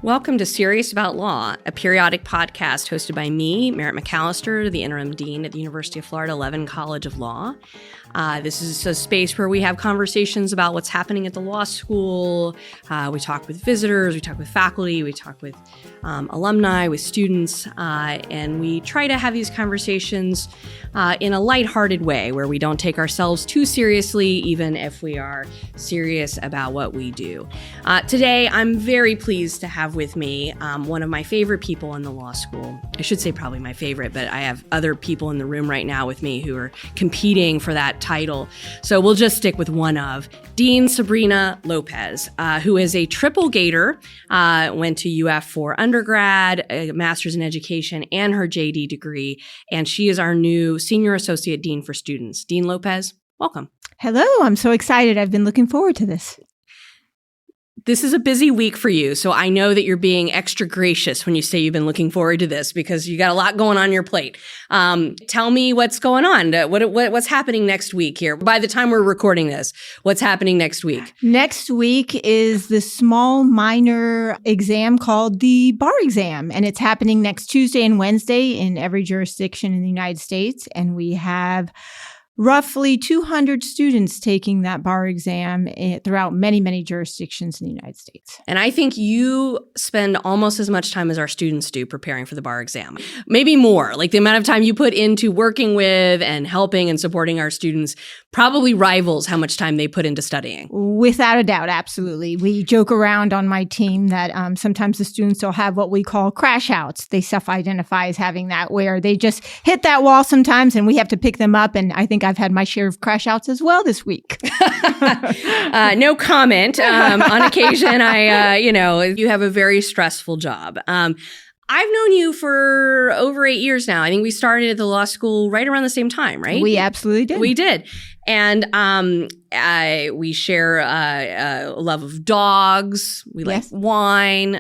Welcome to Serious About Law, a periodic podcast hosted by me, Merritt McAlister, the interim dean at the University of Florida Levin College of Law. This is a space where we have conversations about what's happening at the law school. We talk with visitors, we talk with faculty, we talk with alumni, with students, and we try to have these conversations in a lighthearted way where we don't take ourselves too seriously, even if we are serious about what we do. Today, I'm very pleased to have with me one of my favorite people in the law school. I should say probably my favorite, but I have other people in the room right now with me who are competing for that title. So we'll just stick with one of. Dean Sabrina Lopez, who is a triple Gator, went to UF for undergrad, a master's in education, and her JD degree. And she is our new Senior Associate Dean for Students. Dean Lopez, welcome. Hello, I'm so excited. I've been looking forward to this. This is a busy week for you, so I know that you're being extra gracious when you say you've been looking forward to this because you got a lot going on your plate. Tell me what's going on. What's happening next week here? By the time we're recording this, what's happening next week? Next week is the small minor exam called the bar exam, and it's happening next Tuesday and Wednesday in every jurisdiction in the United States, and we have roughly 200 students taking that bar exam throughout many, many jurisdictions in the United States. And I think you spend almost as much time as our students do preparing for the bar exam. Maybe more. Like the amount of time you put into working with and helping and supporting our students probably rivals how much time they put into studying. Without a doubt, absolutely. We joke around on my team that sometimes the students will have what we call crash outs. They self-identify as having that, where they just hit that wall sometimes and we have to pick them up. And I think I've had my share of crash outs as well this week. No comment. On occasion, you have a very stressful job. I've known you for over 8 years now. I think we started at the law school right around the same time, right? We absolutely did. We did. And we share a love of dogs. We like wine.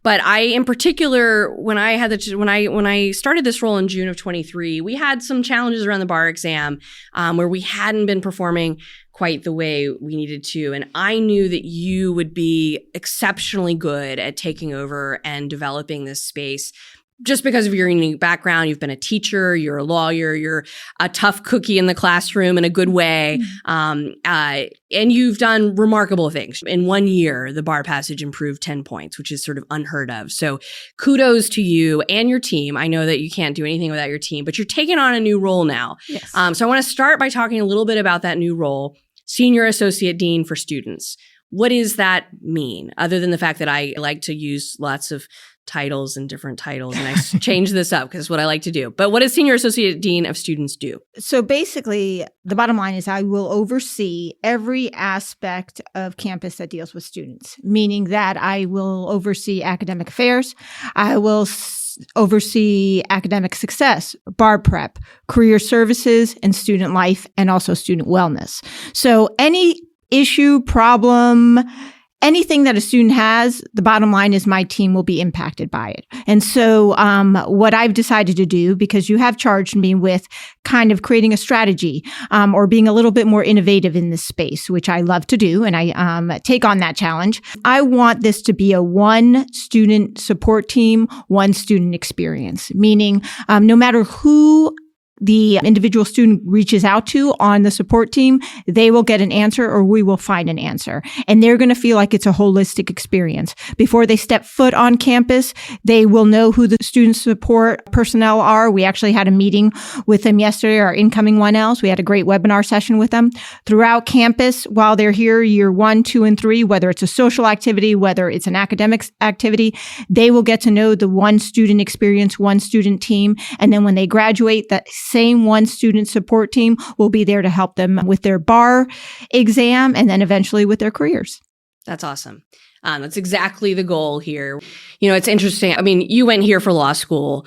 But I, in particular, when I started this role in June of 23, we had some challenges around the bar exam where we hadn't been performing quite the way we needed to. And I knew that you would be exceptionally good at taking over and developing this space. Just because of your unique background, you've been a teacher, you're a lawyer, you're a tough cookie in the classroom in a good way, and you've done remarkable things. In 1 year, the bar passage improved 10 points, which is sort of unheard of. So kudos to you and your team. I know that you can't do anything without your team, but you're taking on a new role now. Yes. So I want to start by talking a little bit about that new role, Senior Associate Dean for Students. What does that mean, other than the fact that I like to use lots of titles and different titles, and I change this up because it's what I like to do. But what does Senior Associate Dean of Students do? So basically, the bottom line is I will oversee every aspect of campus that deals with students, meaning that I will oversee academic affairs. I will oversee academic success, bar prep, career services, and student life, and also student wellness. So any issue, problem, anything that a student has, the bottom line is my team will be impacted by it. And so what I've decided to do, because you have charged me with kind of creating a strategy or being a little bit more innovative in this space, which I love to do, and I take on that challenge. I want this to be a one student support team, one student experience, meaning no matter who the individual student reaches out to on the support team, they will get an answer or we will find an answer. And they're going to feel like it's a holistic experience. Before they step foot on campus, they will know who the student support personnel are. We actually had a meeting with them yesterday, our incoming 1Ls. We had a great webinar session with them. Throughout campus, while they're here, year 1, 2, and 3, whether it's a social activity, whether it's an academic activity, they will get to know the one student experience, one student team. And then when they graduate, that same one student support team will be there to help them with their bar exam and then eventually with their careers. That's awesome. That's exactly the goal here. You know, it's interesting. I mean, you went here for law school.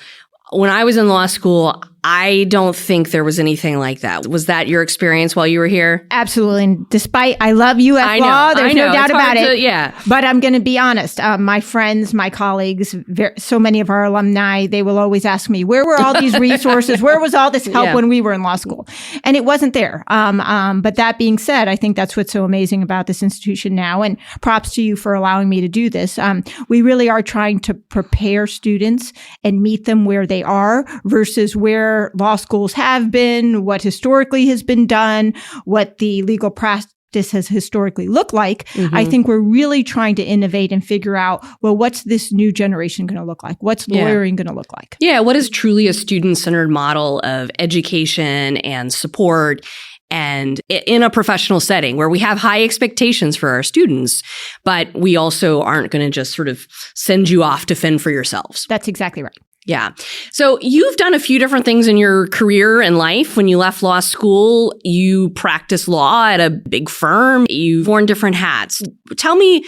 When I was in law school, I don't think there was anything like that. Was that your experience while you were here? Absolutely. And despite I love UF law, there's no doubt about it. Yeah. But I'm going to be honest. My friends, my colleagues, so many of our alumni, they will always ask me, where were all these resources? Where was all this help when we were in law school? And it wasn't there. But that being said, I think that's what's so amazing about this institution now. And props to you for allowing me to do this. We really are trying to prepare students and meet them where they are versus where law schools have been, what historically has been done, what the legal practice has historically looked like. Mm-hmm. I think we're really trying to innovate and figure out, well, what's this new generation going to look like? What's lawyering going to look like? Yeah, what is truly a student-centered model of education and support and in a professional setting where we have high expectations for our students, but we also aren't going to just sort of send you off to fend for yourselves. That's exactly right. Yeah. So you've done a few different things in your career and life. When you left law school, you practiced law at a big firm. You've worn different hats. Tell me,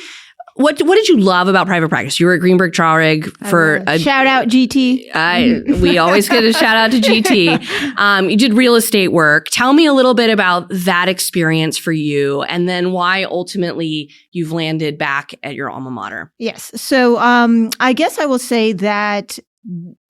what did you love about private practice? You were at Greenberg Traurig for shout out GT. We always get a shout out to GT. You did real estate work. Tell me a little bit about that experience for you, and then why ultimately you've landed back at your alma mater. Yes. So I guess I will say that,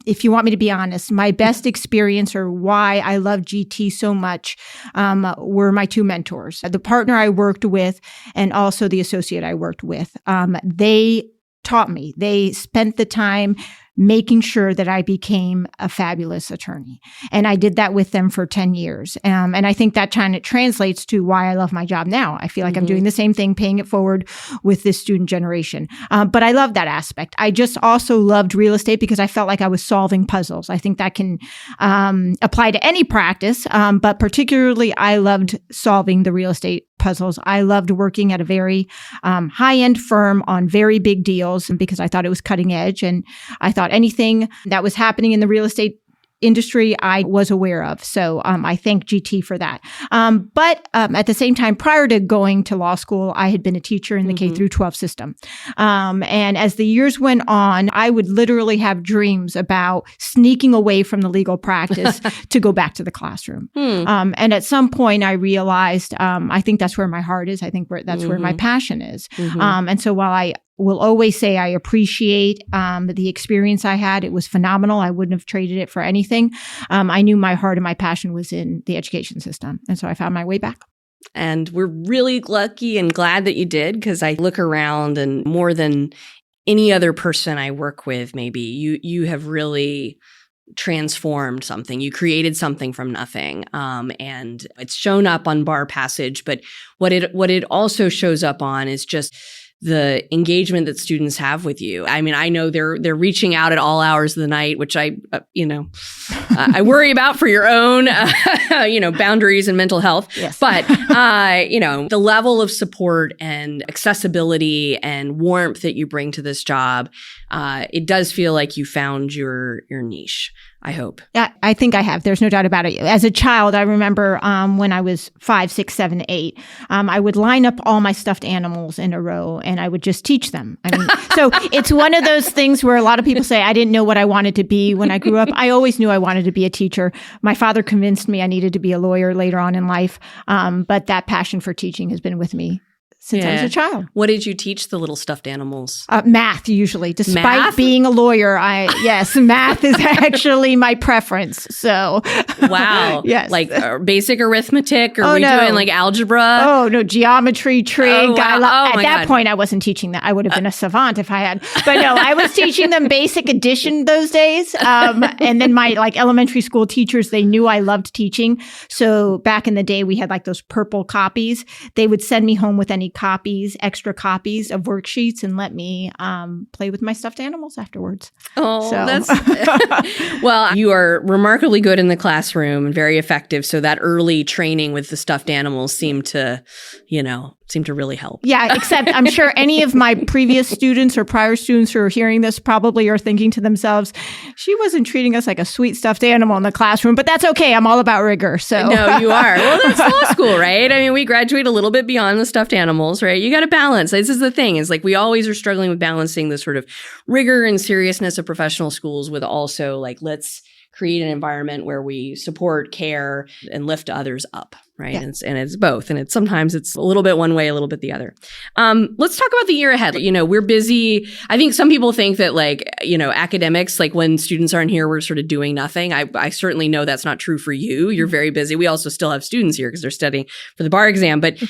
if you want me to be honest, my best experience or why I love GT so much were my two mentors, the partner I worked with and also the associate I worked with. They taught me. They spent the time making sure that I became a fabulous attorney. And I did that with them for 10 years. And I think that kind of translates to why I love my job now. I feel like I'm doing the same thing, paying it forward with this student generation. But I love that aspect. I just also loved real estate because I felt like I was solving puzzles. I think that can apply to any practice, but particularly I loved solving the real estate puzzles. I loved working at a very high-end firm on very big deals because I thought it was cutting edge. And I thought anything that was happening in the real estate industry I was aware of. So I thank GT for that. But at the same time, prior to going to law school, I had been a teacher in the K through 12 system. And as the years went on, I would literally have dreams about sneaking away from the legal practice to go back to the classroom. And at some point, I realized I think that's where my heart is. I think that's where my passion is. And so while I will always say I appreciate the experience I had. It was phenomenal. I wouldn't have traded it for anything. I knew my heart and my passion was in the education system. And so I found my way back. And we're really lucky and glad that you did, because I look around and more than any other person I work with, maybe you have really transformed something. You created something from nothing. And it's shown up on Bar Passage. But what it also shows up on is just the engagement that students have with you. I mean, I know they're reaching out at all hours of the night, which I worry about for your own, boundaries and mental health. Yes. But, the level of support and accessibility and warmth that you bring to this job, it does feel like you found your niche. I hope. Yeah, I think I have. There's no doubt about it. As a child, I remember when I was 5, 6, 7, 8, I would line up all my stuffed animals in a row and I would just teach them. I mean, so it's one of those things where a lot of people say, I didn't know what I wanted to be when I grew up. I always knew I wanted to be a teacher. My father convinced me I needed to be a lawyer later on in life. But that passion for teaching has been with me since I was a child. What did you teach the little stuffed animals? Math, usually. Despite being a lawyer, math is actually my preference. So, wow. Yes. Like basic arithmetic, or were you doing like algebra? Oh, no, geometry, trig. Oh, wow. At that point, I wasn't teaching that. I would have been a savant if I had. But no, I was teaching them basic addition those days. And then my elementary school teachers, they knew I loved teaching. So back in the day, we had those purple copies. They would send me home with any extra copies of worksheets and let me play with my stuffed animals afterwards. Oh, that's well, you are remarkably good in the classroom and very effective. So that early training with the stuffed animals seemed to really help. Yeah, except I'm sure any of my previous students or prior students who are hearing this probably are thinking to themselves, she wasn't treating us like a sweet stuffed animal in the classroom, but that's okay. I'm all about rigor. So no, you are. Well, that's law school, right? I mean, we graduate a little bit beyond the stuffed animals, right? You got to balance. This is the thing. It's we always are struggling with balancing the sort of rigor and seriousness of professional schools with also let's create an environment where we support, care, and lift others up. Right. Yeah. And it's both. And sometimes it's a little bit one way, a little bit the other. Let's talk about the year ahead. We're busy. I think some people think that academics, like when students aren't here, we're sort of doing nothing. I certainly know that's not true for you. You're very busy. We also still have students here because they're studying for the bar exam. But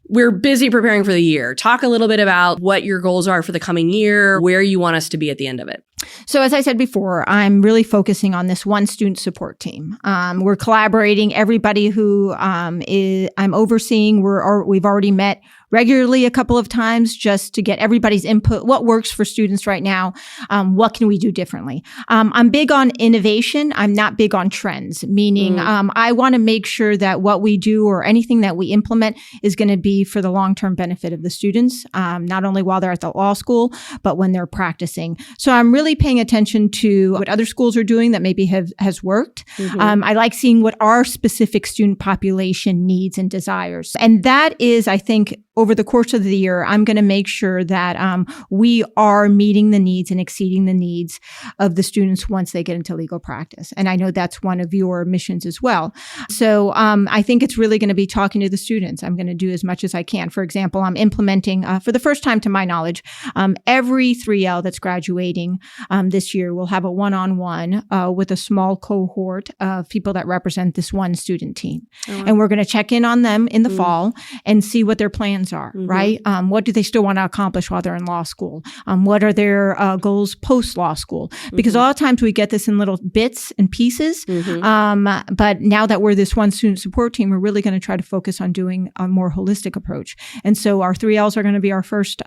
we're busy preparing for the year. Talk a little bit about what your goals are for the coming year, where you want us to be at the end of it. So as I said before, I'm really focusing on this one student support team. We're collaborating. Everybody who I'm overseeing, we've already met regularly a couple of times just to get everybody's input. What works for students right now? What can we do differently? I'm big on innovation. I'm not big on trends, meaning I want to make sure that what we do or anything that we implement is going to be for the long-term benefit of the students, not only while they're at the law school, but when they're practicing. So I'm really paying attention to what other schools are doing that maybe has worked. I like seeing what our specific student population needs and desires. And that is, I think, over the course of the year, I'm going to make sure that we are meeting the needs and exceeding the needs of the students once they get into legal practice. And I know that's one of your missions as well. So I think it's really going to be talking to the students. I'm going to do as much as I can. For example, I'm implementing, for the first time to my knowledge, every 3L that's graduating this year will have a one-on-one with a small cohort of people that represent this one student team. And we're going to check in on them in the fall and see what their plans are, right? What do they still want to accomplish while they're in law school? What are their goals post-law school? Because a lot of times we get this in little bits and pieces. But now that we're this one student support team, we're really going to try to focus on doing a more holistic approach. And so our 3Ls are going to be our first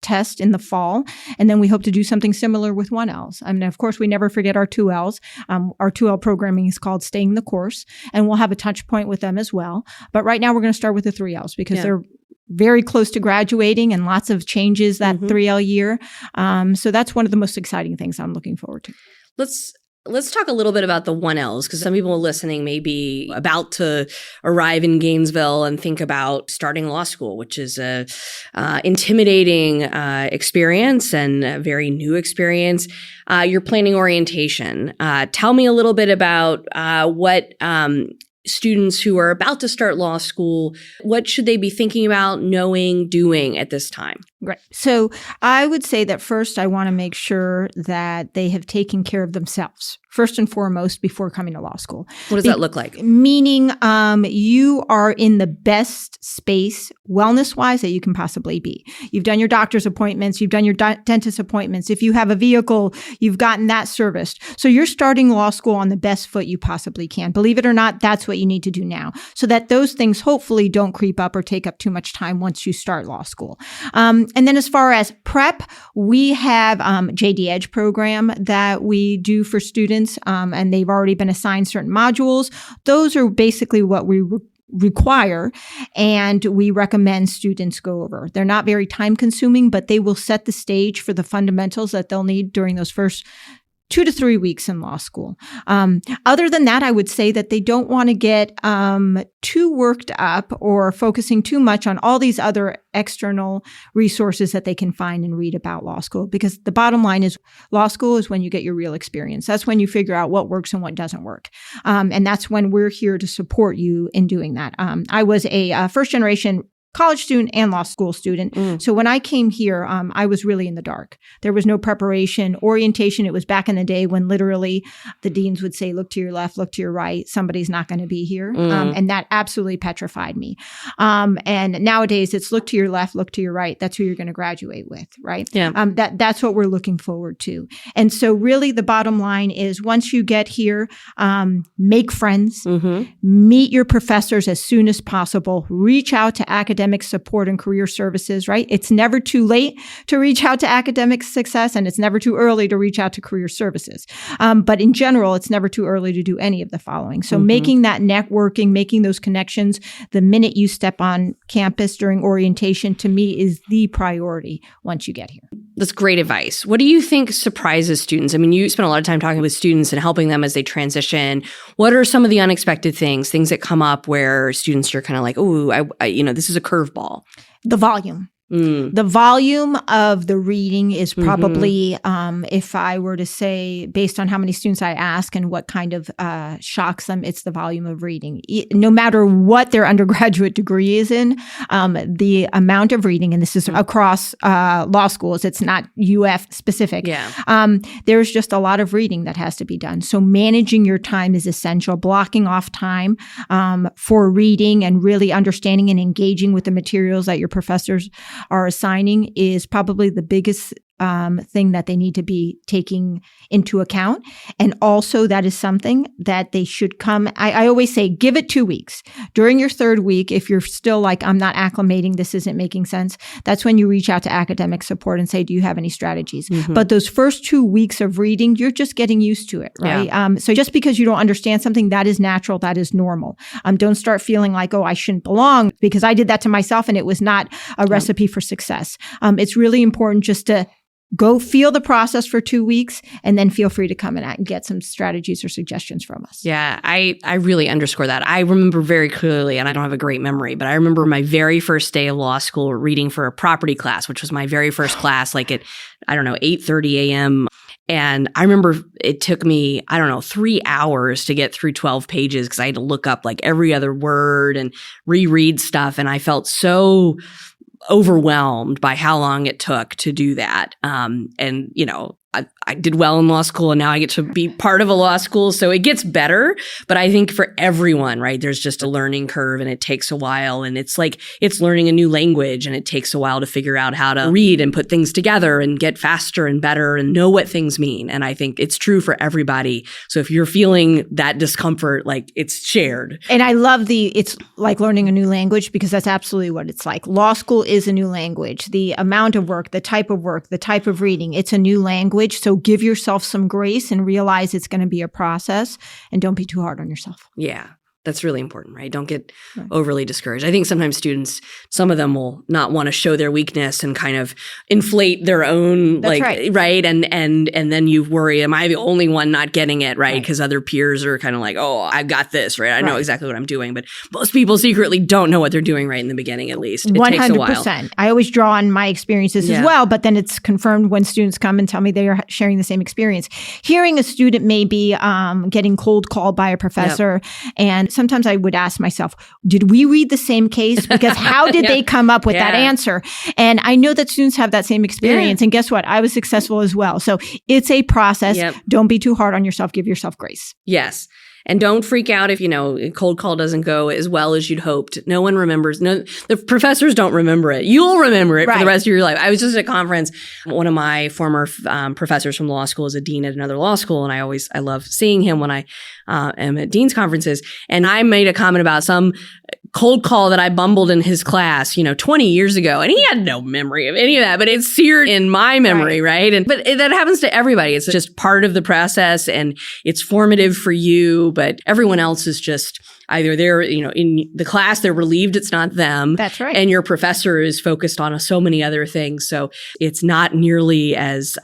test in the fall. And then we hope to do something similar with 1Ls. I mean, of course, we never forget our 2Ls. Our 2L programming is called Staying the Course, and we'll have a touch point with them as well. But right now we're going to start with the 3Ls because they're very close to graduating and lots of changes that 3L year. So that's one of the most exciting things I'm looking forward to. Let's talk a little bit about the 1Ls, because some people listening may be about to arrive in Gainesville and think about starting law school, which is a intimidating experience and a very new experience. You're planning orientation. Tell me a little bit about what students who are about to start law school, what should they be thinking about, knowing, doing at this time? Right. So I would say that first, I want to make sure that they have taken care of themselves, first and foremost, before coming to law school. What does that look like? Meaning you are in the best space, wellness-wise, that you can possibly be. You've done your doctor's appointments. You've done your dentist appointments. If you have a vehicle, you've gotten that serviced. So you're starting law school on the best foot you possibly can. Believe it or not, that's what you need to do now, so that those things hopefully don't creep up or take up too much time once you start law school. And then as far as prep, we have JD Edge program that we do for students, and they've already been assigned certain modules. Those are basically what we require, and we recommend students go over. They're not very time consuming, but they will set the stage for the fundamentals that they'll need during those first 2 to 3 weeks in law school. Other than that, I would say that they don't want to get too worked up or focusing too much on all these other external resources that they can find and read about law school. Because the bottom line is law school is when you get your real experience. That's when you figure out what works and what doesn't work. And that's when we're here to support you in doing that. I was a first generation college student and law school student. So when I came here, I was really in the dark. There was no preparation, orientation. It was back in the day when literally the deans would say, look to your left, look to your right. Somebody's not going to be here. And that absolutely petrified me. And nowadays it's look to your left, look to your right. That's who you're going to graduate with, right? Yeah. That's what we're looking forward to. And so really the bottom line is once you get here, make friends, meet your professors as soon as possible, reach out to academic support and career services, right? It's never too late to reach out to academic success, and it's never too early to reach out to career services. But in general, it's never too early to do any of the following. So making that networking, making those connections the minute you step on campus during orientation, to me, is the priority once you get here. That's great advice. What do you think surprises students? I mean, you spend a lot of time talking with students and helping them as they transition. What are some of the unexpected things that come up where students are kind of like, oh, this is a curveball? The volume. The volume of the reading is probably, if I were to say, based on how many students I ask and what kind of shocks them, it's the volume of reading. No matter what their undergraduate degree is in, the amount of reading, and this is across law schools, it's not UF specific. There's just a lot of reading that has to be done. So managing your time is essential. Blocking off time for reading and really understanding and engaging with the materials that your professors are assigning is probably the biggest thing that they need to be taking into account. And also that is something that they should come. I always say, give it 2 weeks. During your third week, if you're still like, I'm not acclimating, this isn't making sense, that's when you reach out to academic support and say, do you have any strategies? But those first 2 weeks of reading, you're just getting used to it, right? So just because you don't understand something, that is natural, that is normal. Don't start feeling like, oh, I shouldn't belong, because I did that to myself and it was not a recipe for success. It's really important just to go feel the process for 2 weeks and then feel free to come in and get some strategies or suggestions from us. Yeah, I really underscore that. I remember very clearly, and I don't have a great memory, but I remember my very first day of law school reading for a property class, which was my very first class, like at, 8:30 a.m. And I remember it took me, 3 hours to get through 12 pages because I had to look up like every other word and reread stuff. And I felt so overwhelmed by how long it took to do that. I did well in law school and now I get to be part of a law school. So it gets better. But I think for everyone, right, there's just a learning curve and it takes a while. And it's like it's learning a new language and it takes a while to figure out how to read and put things together and get faster and better and know what things mean. And I think it's true for everybody. So if you're feeling that discomfort, like it's shared. And I love it's like learning a new language because that's absolutely what it's like. Law school is a new language. The amount of work, the type of reading, it's a new language. So give yourself some grace and realize it's going to be a process and don't be too hard on yourself. Yeah. That's really important, right? Don't get overly discouraged. I think sometimes students, some of them will not want to show their weakness and kind of inflate their own, right? And then you worry, am I the only one not getting it, right? Because other peers are kind of like, oh, I've got this, right? I know exactly what I'm doing. But most people secretly don't know what they're doing right in the beginning, at least. It 100%. Takes a while. I always draw on my experiences as well, but then it's confirmed when students come and tell me they are sharing the same experience. Hearing a student may be getting cold called by a professor and sometimes I would ask myself, did we read the same case? Because how did they come up with that answer? And I know that students have that same experience. And guess what? I was successful as well. So it's a process. Don't be too hard on yourself. Give yourself grace. Yes. And don't freak out if, a cold call doesn't go as well as you'd hoped. No one remembers. No, the professors don't remember it. You'll remember it for the rest of your life. I was just at a conference. One of my former professors from law school is a dean at another law school. And I love seeing him when I am at dean's conferences. And I made a comment about some cold call that I bumbled in his class, 20 years ago. And he had no memory of any of that, but it's seared in my memory, right? But that happens to everybody. It's just part of the process and it's formative for you, but everyone else is just either they're, in the class, they're relieved it's not them. That's right. And your professor is focused on so many other things. So it's not nearly as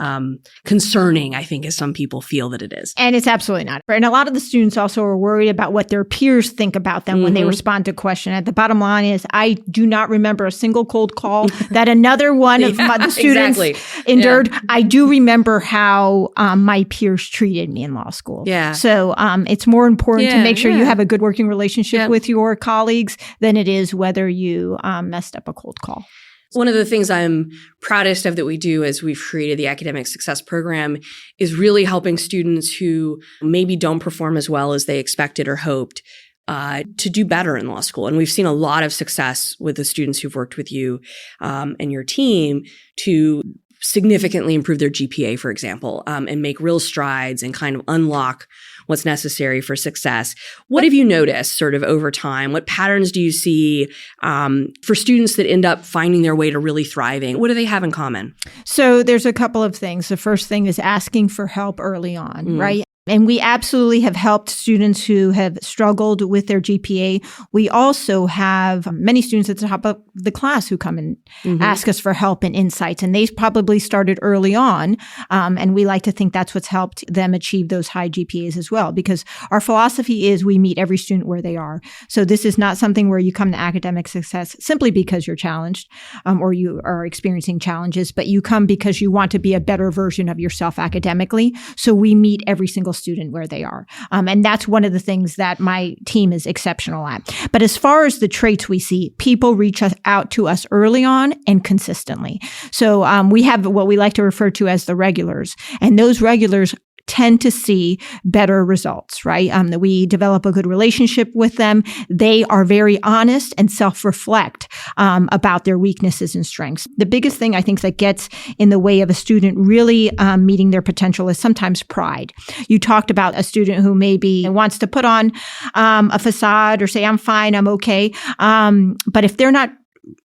concerning, I think, as some people feel that it is. And it's absolutely not. And a lot of the students also are worried about what their peers think about them when they respond to a question. And the bottom line is, I do not remember a single cold call that another one of the students endured. Yeah. I do remember how my peers treated me in law school. Yeah. So it's more important to make sure you have a good working relationship with your colleagues than it is whether you messed up a cold call. One of the things I'm proudest of that we do as we've created the Academic Success Program is really helping students who maybe don't perform as well as they expected or hoped to do better in law school. And we've seen a lot of success with the students who've worked with you and your team to significantly improve their GPA, for example, and make real strides and kind of unlock what's necessary for success. What have you noticed sort of over time? What patterns do you see for students that end up finding their way to really thriving? What do they have in common? So there's a couple of things. The first thing is asking for help early on, right? And we absolutely have helped students who have struggled with their GPA. We also have many students at the top of the class who come and ask us for help and insights. And they probably started early on. And we like to think that's what's helped them achieve those high GPAs as well, because our philosophy is we meet every student where they are. So this is not something where you come to academic success simply because you're challenged or you are experiencing challenges, but you come because you want to be a better version of yourself academically. So we meet every single student where they are. And that's one of the things that my team is exceptional at. But as far as the traits we see, people reach out to us early on and consistently. So we have what we like to refer to as the regulars. And those regulars tend to see better results, right? That we develop a good relationship with them. They are very honest and self-reflect about their weaknesses and strengths. The biggest thing I think that gets in the way of a student really meeting their potential is sometimes pride. You talked about a student who maybe wants to put on a facade or say, I'm fine, I'm okay. But if they're not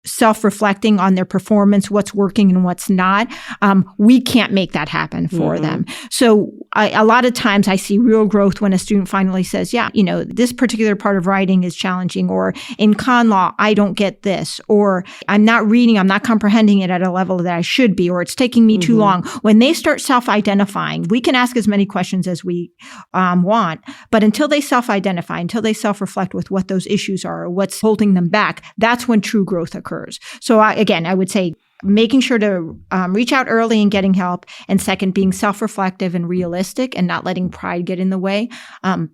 self-reflecting on their performance, what's working and what's not, we can't make that happen for them. So a lot of times I see real growth when a student finally says, yeah, this particular part of writing is challenging, or in con law, I don't get this, or I'm not reading, I'm not comprehending it at a level that I should be, or it's taking me too long. When they start self-identifying, we can ask as many questions as we want, but until they self-identify, until they self-reflect with what those issues are or what's holding them back, that's when true growth occurs. So I would say making sure to reach out early and getting help. And second, being self-reflective and realistic and not letting pride get in the way.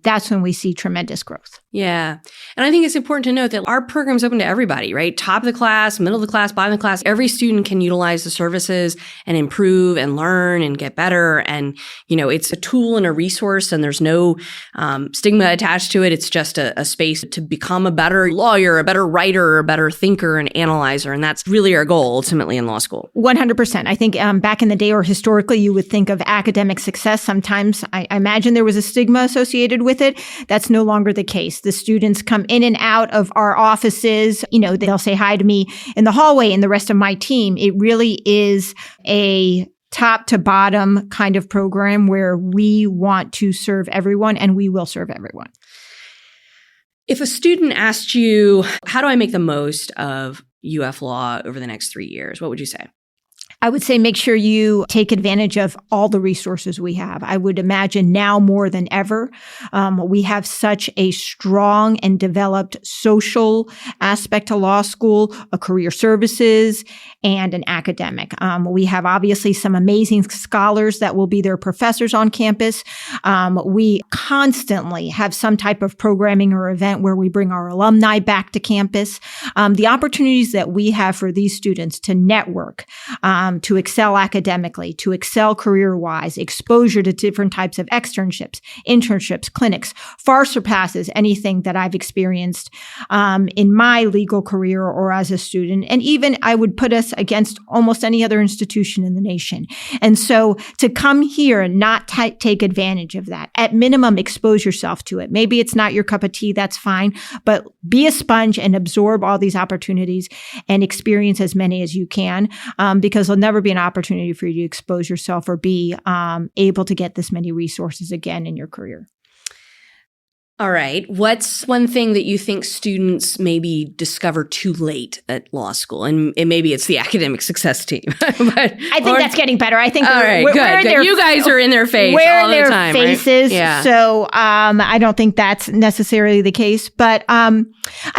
That's when we see tremendous growth. Yeah. And I think it's important to note that our program's open to everybody, right? Top of the class, middle of the class, bottom of the class. Every student can utilize the services and improve and learn and get better. And, it's a tool and a resource, and there's no stigma attached to it. It's just a space to become a better lawyer, a better writer, a better thinker and analyzer. And that's really our goal ultimately in law school. 100%. I think back in the day or historically, you would think of academic success. Sometimes I imagine there was a stigma associated with it. That's no longer the case. The students come in and out of our offices. They'll say hi to me in the hallway and the rest of my team. It really is a top to bottom kind of program where we want to serve everyone, and we will serve everyone. If a student asked you, how do I make the most of UF Law over the next 3 years, what would you say? I would say make sure you take advantage of all the resources we have. I would imagine now more than ever, we have such a strong and developed social aspect to law school, a career services, and an academic. We have obviously some amazing scholars that will be their professors on campus. We constantly have some type of programming or event where we bring our alumni back to campus. The opportunities that we have for these students to network, to excel academically, to excel career-wise, exposure to different types of externships, internships, clinics, far surpasses anything that I've experienced in my legal career or as a student. And even I would put us against almost any other institution in the nation. And so to come here and not take advantage of that, at minimum, expose yourself to it. Maybe it's not your cup of tea, that's fine, but be a sponge and absorb all these opportunities and experience as many as you can, because there'll never be an opportunity for you to expose yourself or be able to get this many resources again in your career. All right. What's one thing that you think students maybe discover too late at law school? And maybe it's the academic success team. I think that's getting better. I think all right, good. You guys are in their face all the time, faces, right? Yeah. So I don't think that's necessarily the case. But I don't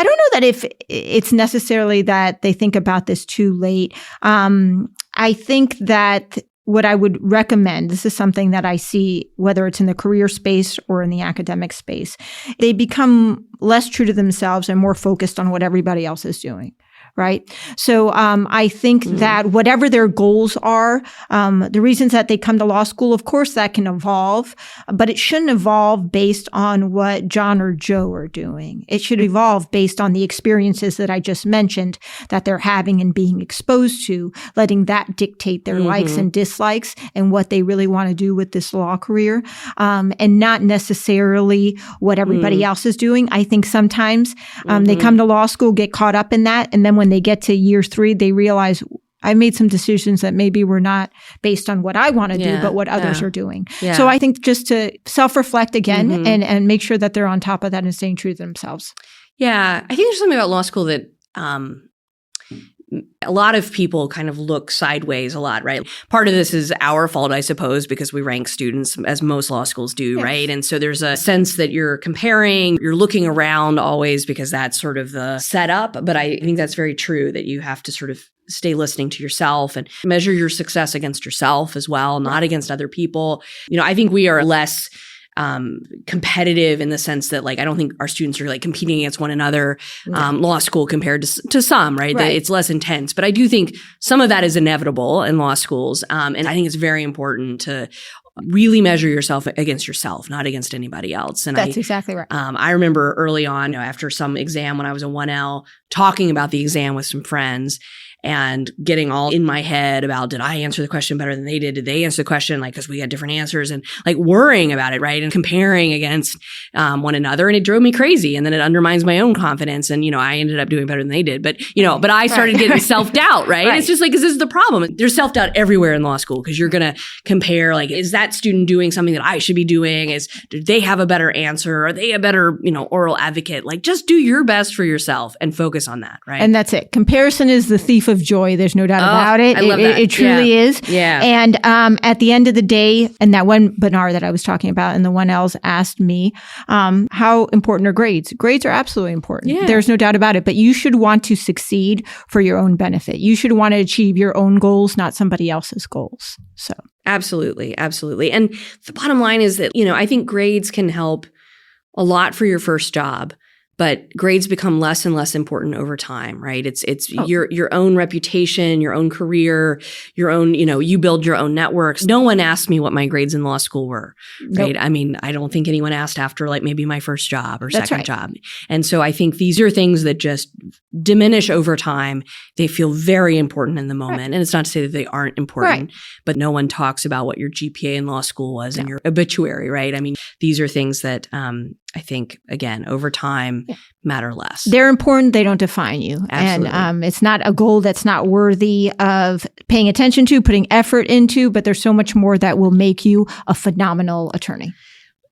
know that if it's necessarily that they think about this too late. I think that what I would recommend, this is something that I see, whether it's in the career space or in the academic space, they become less true to themselves and more focused on what everybody else is doing. Right. So I think that whatever their goals are, the reasons that they come to law school, of course, that can evolve, but it shouldn't evolve based on what John or Joe are doing. It should evolve based on the experiences that I just mentioned that they're having and being exposed to, letting that dictate their likes and dislikes and what they really want to do with this law career, and not necessarily what everybody else is doing. I think sometimes they come to law school, get caught up in that, and then when they get to year 3, they realize I made some decisions that maybe were not based on what I want to do, but what others are doing. Yeah. So I think just to self-reflect again and make sure that they're on top of that and staying true to themselves. Yeah. I think there's something about law school that a lot of people kind of look sideways a lot, right? Part of this is our fault, I suppose, because we rank students as most law schools do, right? And so there's a sense that you're comparing, you're looking around always because that's sort of the setup. But I think that's very true that you have to sort of stay listening to yourself and measure your success against yourself as well, not against other people. I think we are less competitive in the sense that I don't think our students are competing against one another, law school compared to some, right? It's less intense. But I do think some of that is inevitable in law schools. And I think it's very important to really measure yourself against yourself, not against anybody else. And that's exactly right. I remember early on, after some exam when I was a 1L, talking about the exam with some friends and getting all in my head about, did I answer the question better than they did? Did they answer the question? Because we had different answers and worrying about it, right? And comparing against one another. And it drove me crazy. And then it undermines my own confidence. And, I ended up doing better than they did. But, but I started getting self-doubt, right? It's just this is the problem. There's self-doubt everywhere in law school because you're going to compare, is that student doing something that I should be doing? Do they have a better answer? Are they a better, oral advocate? Just do your best for yourself and focus on that, right? And that's it. Comparison is the thief of joy. There's no doubt about it. I love that. It truly is. Yeah. And at the end of the day, and that one Bernard that I was talking about and the 1Ls asked me, how important are grades? Grades are absolutely important. Yeah. There's no doubt about it. But you should want to succeed for your own benefit. You should want to achieve your own goals, not somebody else's goals. So absolutely. Absolutely. And the bottom line is that, I think grades can help a lot for your first job. But grades become less and less important over time, right? It's your own reputation, your own career, your own, you build your own networks. No one asked me what my grades in law school were, right? Nope. I don't think anyone asked after maybe my first job or second job. And so I think these are things that just diminish over time. They feel very important in the moment. And it's not to say that they aren't important, but no one talks about what your GPA in law school was in your obituary, right? These are things that I think, again, over time matter less. They're important. They don't define you. Absolutely. And it's not a goal that's not worthy of paying attention to, putting effort into, but there's so much more that will make you a phenomenal attorney.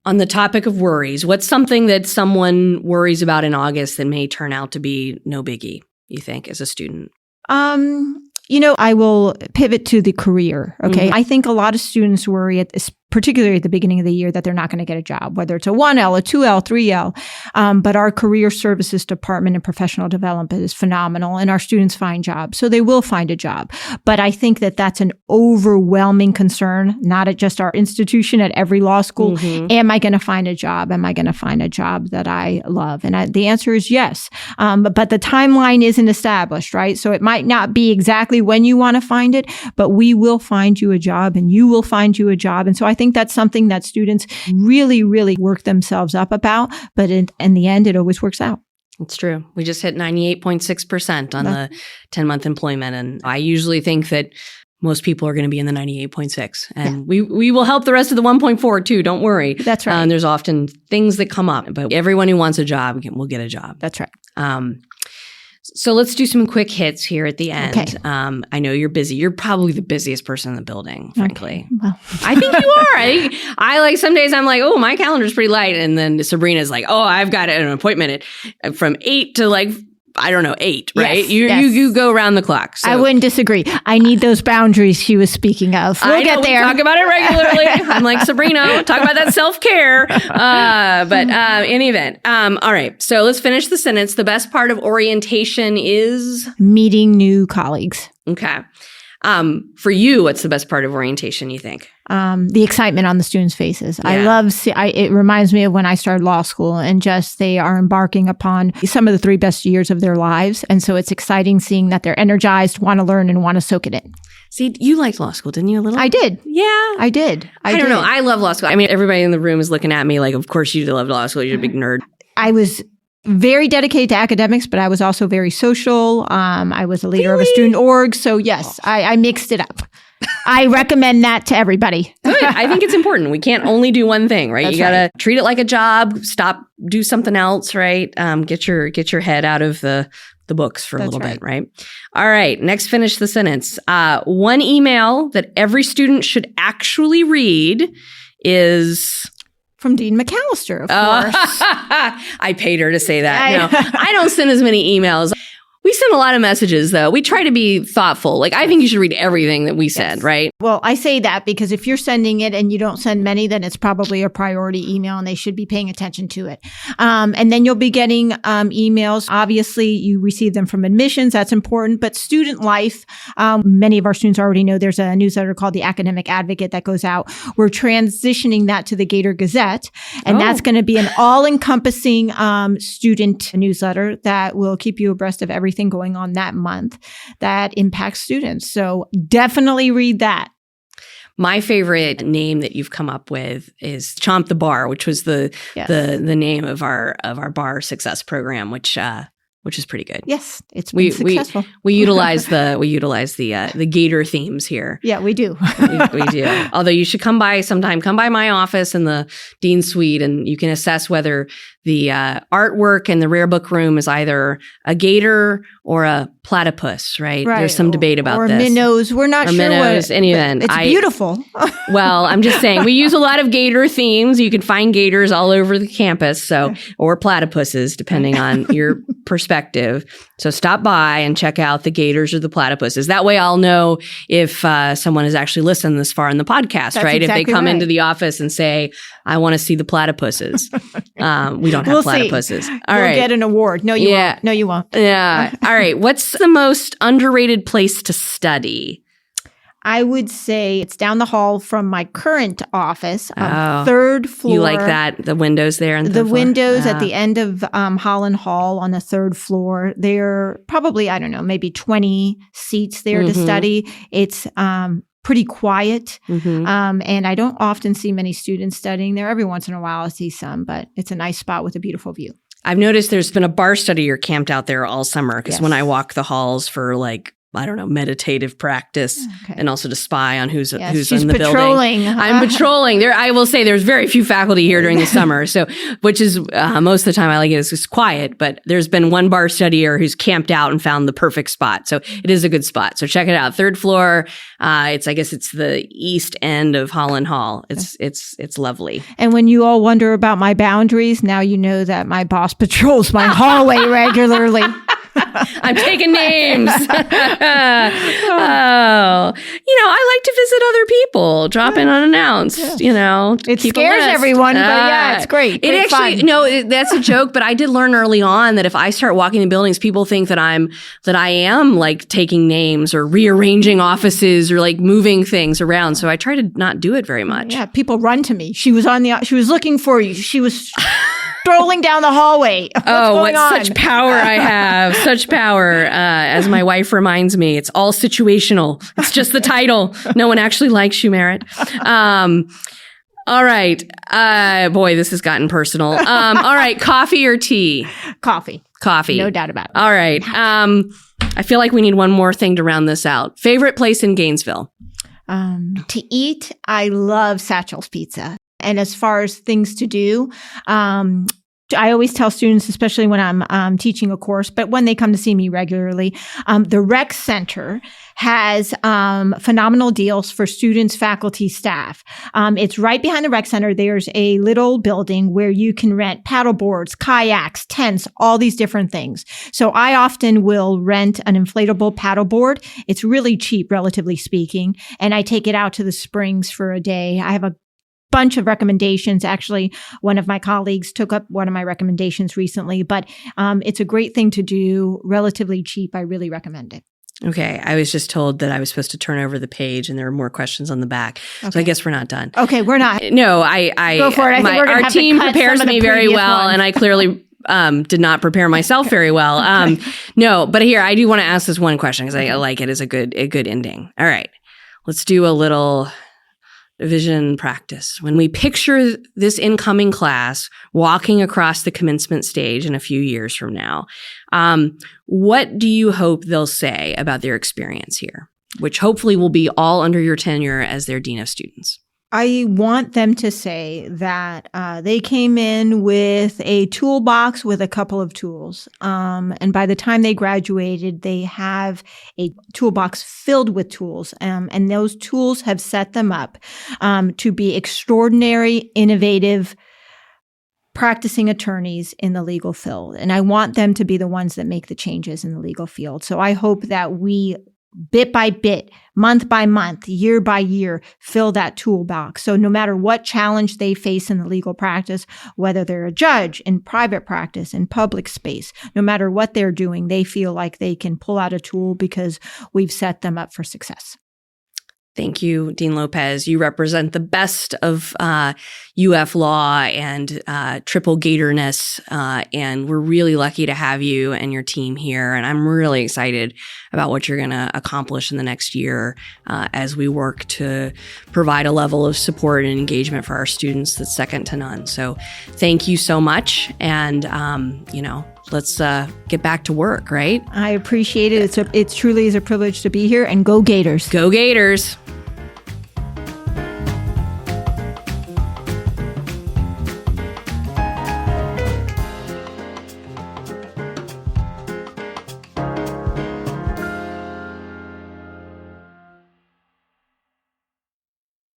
On the topic of worries, what's something that someone worries about in August that may turn out to be no biggie, you think, as a student? I will pivot to the career. Okay. I think a lot of students worry particularly at the beginning of the year that they're not going to get a job, whether it's a 1L, a 2L, 3L. But our career services department and professional development is phenomenal and our students find jobs. So they will find a job. But I think that that's an overwhelming concern, not at just our institution, at every law school. Am I going to find a job? Am I going to find a job that I love? And the answer is yes. But the timeline isn't established, right? So it might not be exactly when you want to find it, but we will find you a job and you will find you a job. And so I think that's something that students really, really work themselves up about. But in the end, it always works out. It's true. We just hit 98.6% on the 10-month employment. And I usually think that most people are going to be in the 98.6. And we will help the rest of the 1.4 too. Don't worry. That's right. There's often things that come up, but everyone who wants a job will get a job. That's right. So let's do some quick hits here at the end. Okay. I know you're busy. You're probably the busiest person in the building, frankly. Okay. Well. I think you are. I some days I'm like, oh, my calendar's pretty light. And then Sabrina's like, oh, I've got an appointment from 8 to 8, right? Yes, you go around the clock. So. I wouldn't disagree. I need those boundaries she was speaking of. We'll get there. We talk about it regularly. I'm like, Sabrina, talk about that self-care. But in any event, all right. So let's finish the sentence. The best part of orientation is? Meeting new colleagues. Okay. For you, what's the best part of orientation, you think? The excitement on the students' faces. Yeah. It reminds me of when I started law school and just they are embarking upon some of the 3 best years of their lives. And so it's exciting seeing that they're energized, want to learn and want to soak it in. See, you liked law school, didn't you, a little? I did. Yeah. I did. I don't know. I love law school. Everybody in the room is looking at me like, of course you love law school. You're a big nerd. I was very dedicated to academics, but I was also very social. I was a leader of a student org. So yes, I mixed it up. I recommend that to everybody. Good. I think it's important. We can't only do one thing, right? That's you got to treat it like a job, do something else, right? Get your head out of the the books for a That's little bit, right? All right. Next, finish the sentence. One email that every student should actually read is... From Dean McAlister, of course. I paid her to say that. No, I don't send as many emails. We send a lot of messages, though. We try to be thoughtful. Like, I think you should read everything that we send, right? Well, I say that because if you're sending it and you don't send many, then it's probably a priority email and they should be paying attention to it. And then you'll be getting emails. Obviously, you receive them from admissions. That's important. But student life, many of our students already know there's a newsletter called the Academic Advocate that goes out. We're transitioning that to the Gator Gazette. And that's going to be an all-encompassing student newsletter that will keep you abreast of everything going on that month that impacts students. So definitely read that. My favorite name that you've come up with is Chomp the Bar, which was the name of our bar success program, which is pretty good. Yes, it's been successful. We utilize the Gator themes here. Yeah, we do. we do. Although you should come by sometime. Come by my office in the Dean Suite, and you can assess whether the artwork in the rare book room is either a gator or a platypus. Right? There's some debate about or this. Or minnows. We're not sure minnows, what. Any event. It's beautiful. Well, I'm just saying we use a lot of gator themes. You can find gators all over the campus, or platypuses, depending on your perspective. So stop by and check out the gators or the platypuses. That way I'll know if someone has actually listened this far in the podcast, That's right? Exactly if they come into the office and say, I want to see the platypuses. We don't have platypuses. All right. You'll get an award. No, you won't. No, you won't. Yeah. All right. What's the most underrated place to study? I would say it's down the hall from my current office, third floor. You like that? The windows there? On the windows at the end of Holland Hall on the third floor. There are probably, I don't know, maybe 20 seats there to study. It's pretty quiet. And I don't often see many students studying there. Every once in a while I see some, but it's a nice spot with a beautiful view. I've noticed there's been a bar studier camped out there all summer because when I walk the halls for meditative practice and also to spy on who's in the building. I'm patrolling. I will say there's very few faculty here during the summer. So, which is most of the time I like it. It's just quiet, but there's been one bar studier who's camped out and found the perfect spot. So it is a good spot. So check it out. Third floor. I guess it's the east end of Holland Hall. It's lovely. And when you all wonder about my boundaries, now you know that my boss patrols my hallway regularly. I'm taking names. I like to visit other people, drop in unannounced, It scares everyone, but it's great. That's a joke, but I did learn early on that if I start walking in buildings, people think that I am like taking names or rearranging offices or like moving things around. So I try to not do it very much. Yeah, people run to me. She was looking for you. She was strolling down the hallway. What's such power I have. Such power. As my wife reminds me, it's all situational. It's just the title. No one actually likes you, Merritt. All right. Boy, this has gotten personal. All right. Coffee or tea? Coffee. No doubt about it. All right. I feel like we need one more thing to round this out. Favorite place in Gainesville? To eat, I love Satchel's Pizza. And as far as things to do, I always tell students, especially when I'm teaching a course, but when they come to see me regularly, the rec center has phenomenal deals for students, faculty, staff. It's right behind the rec center. There's a little building where you can rent paddle boards, kayaks, tents, all these different things. So I often will rent an inflatable paddle board. It's really cheap, relatively speaking, and I take it out to the springs for a day. I have a bunch of recommendations. Actually, one of my colleagues took up one of my recommendations recently, but it's a great thing to do, relatively cheap. I really recommend it. Okay. I was just told that I was supposed to turn over the page and there are more questions on the back. Okay. So I guess we're not done. Okay, we're not. No, Go for it. Our team prepares me very well, and I clearly did not prepare myself very well. No, but here, I do want to ask this one question because I like it as a good ending. All right. Let's do a little vision practice. When we picture this incoming class walking across the commencement stage in a few years from now, what do you hope they'll say about their experience here, which hopefully will be all under your tenure as their dean of students? I want them to say that they came in with a toolbox with a couple of tools. And by the time they graduated, they have a toolbox filled with tools. And those tools have set them up to be extraordinary, innovative, practicing attorneys in the legal field. And I want them to be the ones that make the changes in the legal field. So I hope that we, bit by bit, month by month, year by year, fill that toolbox. So no matter what challenge they face in the legal practice, whether they're a judge in private practice, in public space, no matter what they're doing, they feel like they can pull out a tool because we've set them up for success. Thank you, Dean Lopez. You represent the best of UF law and triple gaterness, and we're really lucky to have you and your team here. And I'm really excited about what you're going to accomplish in the next year as we work to provide a level of support and engagement for our students that's second to none. So thank you so much. And, let's get back to work, right? I appreciate it. It truly is a privilege to be here, and go Gators. Go Gators.